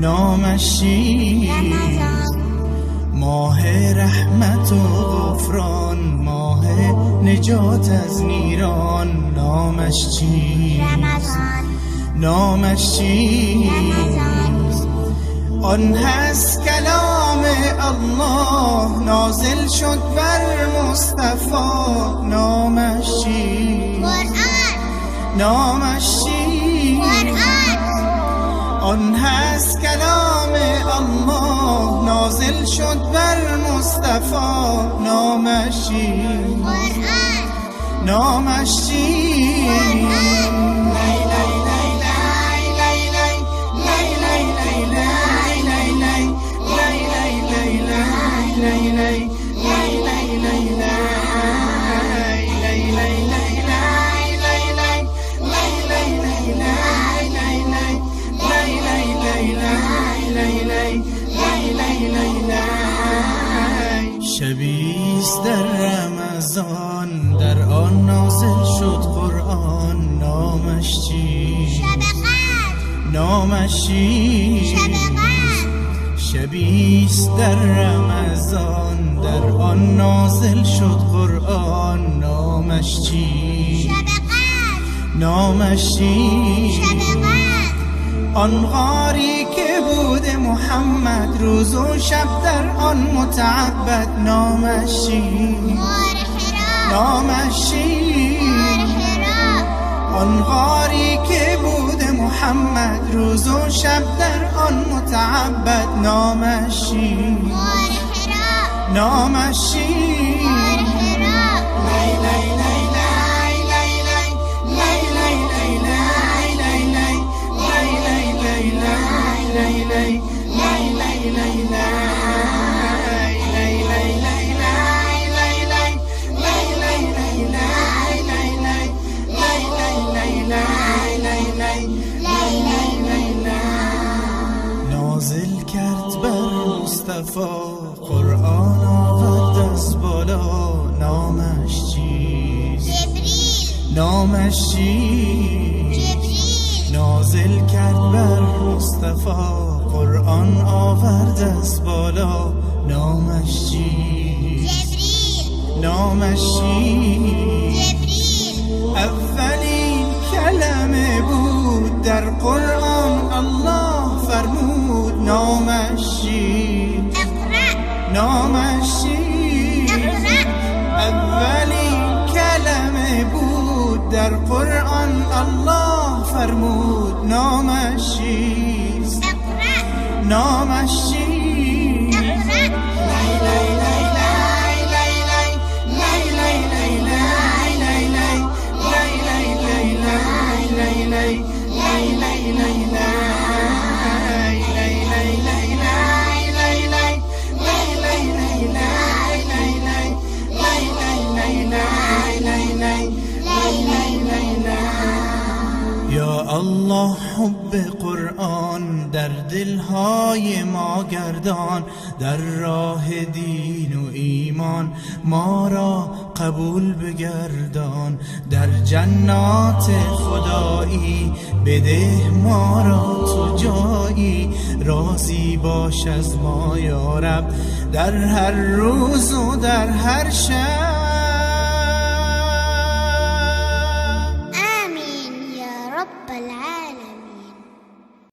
نامش چیست؟ ماه رحمت و غفران، ماه نجات از نیران. نامش چیست؟ نامش چیست؟ آن هست کلام الله نازل شد بر مصطفی. نامش چیست؟ نامش چیست؟ آن هست کلام الله نازل شد بر مصطفی. نامش چیست؟ نامش چیست؟ شبیست در رمضان، در آن نازل شد قرآن. نامش چیست؟ نامش چیست؟ شبیست در رمضان، در آن نازل شد قرآن. نامش چیست؟ نامش چیست؟ آن غاری که بود محمد روز و شب در آن متعبد. نامش چیست؟ نامش چیست؟ آن غاری که بود محمد روز و شب در آن متعبد. نامش چیست؟ نامش چیست؟ نازل کرد بر مصطفی قرآن آورد از بالا. نامش چیست؟ نامش چیست؟ نازل کرد بر مصطفی قرآن آورد از بالا. نامش چیست؟ نامش چیست؟ اولین کلمه بود در قرآن الله فرمود. نامش چیست؟ نامش چیست؟ اولین کلمه بود در قرآن الله فرمود. نامش چیست؟ نامش چیست؟ یا الله حب قرآن در دلهای ما گردان. در راه دین و ایمان ما را قبول بگردان. در جنات خدایی بده ما را تو جایی. راضی باش از ما یا رب در هر روز و در هر شب.